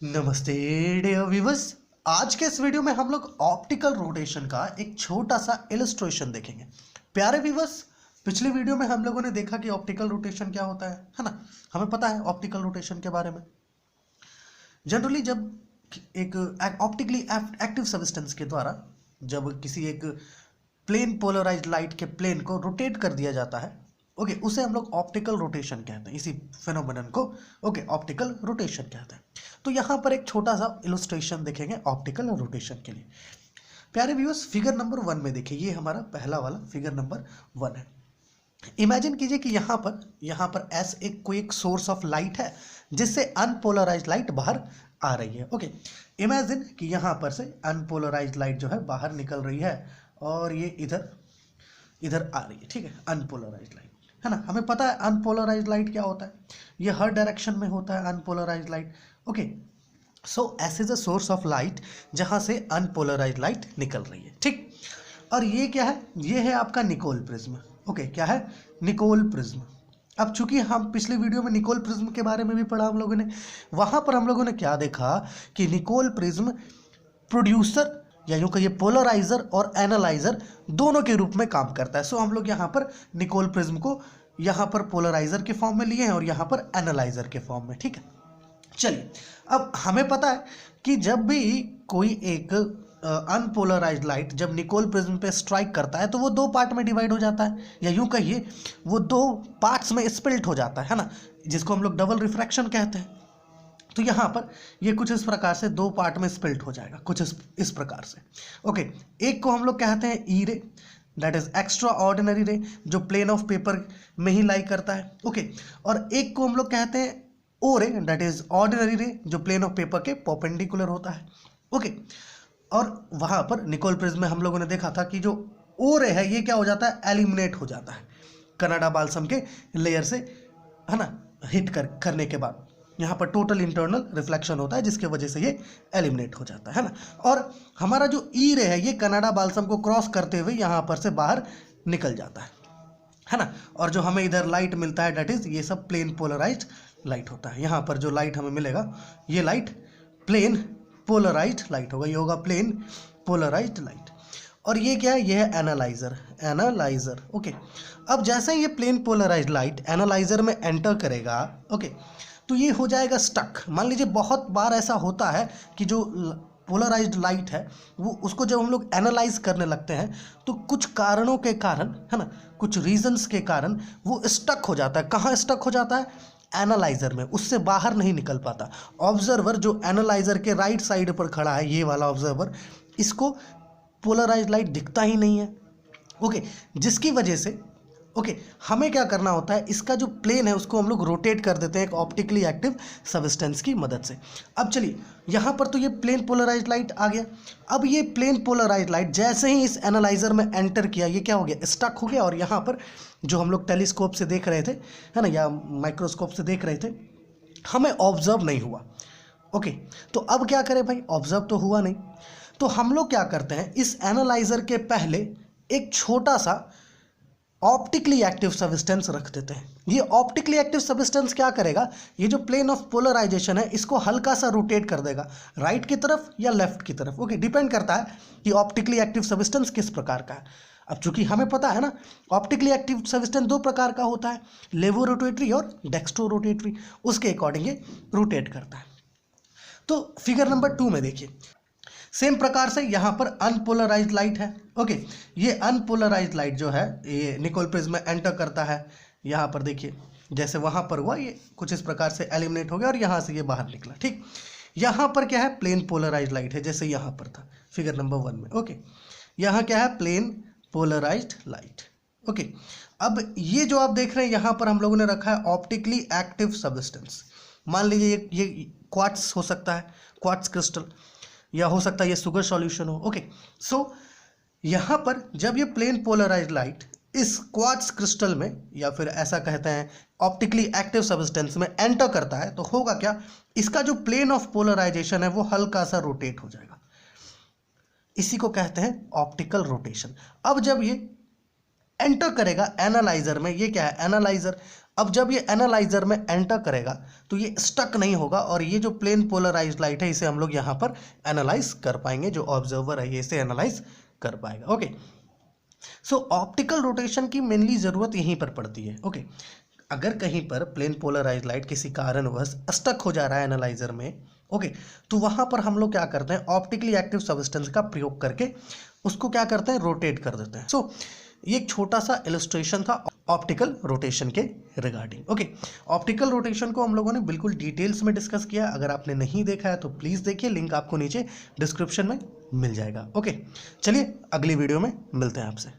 नमस्ते dear viewers. आज के इस वीडियो में हम लोग ऑप्टिकल रोटेशन का एक छोटा सा इलस्ट्रेशन देखेंगे। प्यारे व्यूअर्स, पिछले वीडियो में हम लोगों ने देखा कि ऑप्टिकल रोटेशन क्या होता है ना। हमें पता है ऑप्टिकल रोटेशन के बारे में। जनरली जब एक ऑप्टिकली एक्टिव सब्सटेंस के द्वारा जब किसी एक प्लेन पोलराइज्ड लाइट के प्लेन को रोटेट कर दिया जाता है, ओके, उसे हम लोग ऑप्टिकल रोटेशन कहते हैं। इसी फिनोमेनन को ऑप्टिकल रोटेशन कहते हैं। तो यहाँ पर एक छोटा सा इलस्ट्रेशन देखेंगे ऑप्टिकल रोटेशन के लिए। प्यारे व्यूअर्स, फिगर नंबर 1 में देखिए, ये हमारा पहला वाला फिगर नंबर 1 है। इमेजिन कीजिए कि यहाँ पर ऐस कोई एक सोर्स ऑफ लाइट है जिससे अनपोलराइज्ड लाइट बाहर आ रही है। ओके, इमेजिन कि यहाँ पर से अनपोलराइज्ड लाइट जो है बाहर निकल रही है और ये इधर आ रही है। ठीक है, अनपोलराइज्ड लाइट है ना। हमें पता है अनपोलराइज्ड लाइट क्या होता है, ये हर डायरेक्शन में होता है unpolarised light. Okay, so S is a source of light जहां से अनपोलराइज्ड लाइट निकल रही है। ठीक, और ये क्या है, ये है आपका निकोल प्रिज्म। ओके, क्या है, निकोल प्रिज्म। अब चूंकि हम पिछले वीडियो में निकोल प्रिज्म के बारे में भी पढ़ा हम लोगों ने, वहां पर हम लोगों ने क्या देखा कि निकोल प्रिज्म प्रोड्यूसर या यूं कहिए पोलराइजर और एनालाइजर दोनों के रूप में काम करता है। सो हम लोग यहाँ पर निकोल प्रिज्म को यहाँ पर पोलराइजर के फॉर्म में लिए हैं और यहाँ पर एनालाइजर के फॉर्म में। ठीक है, चलिए, अब हमें पता है कि जब भी कोई एक अनपोलराइज्ड लाइट जब निकोल प्रिज्म पे स्ट्राइक करता है तो वो दो पार्ट में डिवाइड हो जाता है, या यूं कहिए वो दो पार्ट्स में स्प्लिट हो जाता है ना, जिसको हम लोग डबल रिफ्रैक्शन कहते हैं। तो यहाँ पर ये कुछ इस प्रकार से दो पार्ट में स्प्लिट हो जाएगा, कुछ इस प्रकार से। ओके, एक को हम लोग कहते हैं ई रे, दैट इज एक्स्ट्रा ऑर्डिनरी रे, जो प्लेन ऑफ पेपर में ही लाई करता है। ओके, और एक को हम लोग कहते हैं ओ रे, दैट इज ऑर्डिनरी रे, जो प्लेन ऑफ पेपर के परपेंडिकुलर होता है। ओके, और वहाँ पर निकोल प्रिज्म में हम लोगों ने देखा था कि जो ओ रे है ये क्या हो जाता है, एलिमिनेट हो जाता है कनाडा बाल्सम के लेयर से, है ना, हिट करने के बाद यहाँ पर टोटल इंटरनल रिफ्लेक्शन होता है जिसके वजह से ये एलिमिनेट हो जाता है ना। और हमारा जो ई रे है ये कनाडा बाल्सम को क्रॉस करते हुए यहाँ पर से बाहर निकल जाता है ना। और जो हमें इधर लाइट मिलता है दैट इज ये सब प्लेन पोलराइज्ड लाइट होता है। यहाँ पर जो लाइट हमें मिलेगा ये लाइट प्लेन पोलराइज्ड लाइट होगा, ये होगा प्लेन पोलराइज्ड लाइट। और ये क्या है, ये है एनालाइजर। ओके, अब जैसे ये प्लेन पोलराइज्ड लाइट एनालाइजर में एंटर करेगा, ओके, तो ये हो जाएगा स्टक। मान लीजिए बहुत बार ऐसा होता है कि जो पोलराइज्ड लाइट है वो उसको जब हम लोग एनालाइज करने लगते हैं तो कुछ कारणों के कारण, है ना, कुछ रीजंस के कारण वो स्टक हो जाता है। कहाँ स्टक हो जाता है, एनालाइजर में, उससे बाहर नहीं निकल पाता। ऑब्जर्वर जो एनालाइजर के राइट साइड पर खड़ा है, ये वाला ऑब्जर्वर, इसको पोलराइज्ड लाइट दिखता ही नहीं है। ओके, जिसकी वजह से हमें क्या करना होता है, इसका जो प्लेन है उसको हम लोग रोटेट कर देते हैं एक ऑप्टिकली एक्टिव सब्सटेंस की मदद से। अब चलिए, यहाँ पर तो ये प्लेन पोलराइज्ड लाइट आ गया। अब ये प्लेन पोलराइज्ड लाइट जैसे ही इस एनालाइजर में एंटर किया, ये क्या हो गया, स्टक हो गया। और यहाँ पर जो हम लोग टेलीस्कोप से देख रहे थे, है ना, या माइक्रोस्कोप से देख रहे थे, हमें ऑब्जर्व नहीं हुआ। ओके, तो अब क्या करें भाई, ऑब्जर्व तो हुआ नहीं, तो हम लोग क्या करते हैं, इस एनालाइजर के पहले एक छोटा सा ऑप्टिकली एक्टिव सब्सटेंस रख देते हैं। ये ऑप्टिकली एक्टिव सब्सटेंस क्या करेगा, ये जो प्लेन ऑफ पोलराइजेशन है इसको हल्का सा रोटेट कर देगा, राइट की तरफ या लेफ्ट की तरफ। ओके, डिपेंड करता है कि ऑप्टिकली एक्टिव सब्सटेंस किस प्रकार का है। अब चूंकि हमें पता है ना, ऑप्टिकली एक्टिव सब्सटेंस दो प्रकार का होता है, लेवो रोटेटरी और डेक्स्ट्रो रोटेटरी, उसके अकॉर्डिंग ये रोटेट करता है। तो फिगर नंबर 2 में देखिए, सेम प्रकार से यहाँ पर अनपोलराइज्ड लाइट है। ओके, ये अनपोलराइज्ड लाइट जो है ये निकोल प्रिज्म में एंटर करता है। यहाँ पर देखिए, जैसे वहाँ पर हुआ ये कुछ इस प्रकार से एलिमिनेट हो गया और यहाँ से ये बाहर निकला। ठीक, यहाँ पर क्या है, प्लेन पोलराइज्ड लाइट है, जैसे यहाँ पर था फिगर नंबर 1 में। ओके, यहाँ क्या है, प्लेन पोलराइज्ड लाइट। ओके, अब ये जो आप देख रहे हैं यहाँ पर हम लोगों ने रखा है ऑप्टिकली एक्टिव सब्सटेंस। मान लीजिए ये क्वार्ट्ज हो सकता है, क्वार्ट्ज क्रिस्टल, या हो सकता है ये शुगर सॉल्यूशन हो। ओके, सो यहाँ पर जब ये प्लेन पोलराइज्ड लाइट इस क्वार्ट्ज क्रिस्टल में, या फिर ऐसा कहते हैं ऑप्टिकली एक्टिव सब्सटेंस में एंटर करता है, तो होगा क्या, इसका जो प्लेन ऑफ पोलराइजेशन है वो हल्का सा रोटेट हो जाएगा। इसी को कहते हैं ऑप्टिकल रोटेशन। अब जब ये एंटर करेगा एनालाइजर में, ये क्या है, एनालाइजर, अब जब ये एनालाइजर में एंटर करेगा तो ये स्टक नहीं होगा और ये जो प्लेन पोलराइज्ड लाइट है इसे हम लोग यहाँ पर एनालाइज कर पाएंगे, जो ऑब्जर्वर है ये इसे एनालाइज कर पाएगा। ओके, सो ऑप्टिकल रोटेशन की मेनली ज़रूरत यहीं पर पड़ती है। ओके, अगर कहीं पर प्लेन पोलराइज लाइट किसी कारणवश स्टक हो जा रहा है एनालाइजर में, ओके, तो वहाँ पर हम लोग क्या करते हैं, ऑप्टिकली एक्टिव सब्सटेंस का प्रयोग करके उसको क्या करते हैं, रोटेट कर देते हैं। सो ये एक छोटा सा इलस्ट्रेशन था ऑप्टिकल रोटेशन के रिगार्डिंग। ओके, ऑप्टिकल रोटेशन को हम लोगों ने बिल्कुल डिटेल्स में डिस्कस किया। अगर आपने नहीं देखा है तो प्लीज़ देखिए, लिंक आपको नीचे डिस्क्रिप्शन में मिल जाएगा। ओके, चलिए अगली वीडियो में मिलते हैं आपसे।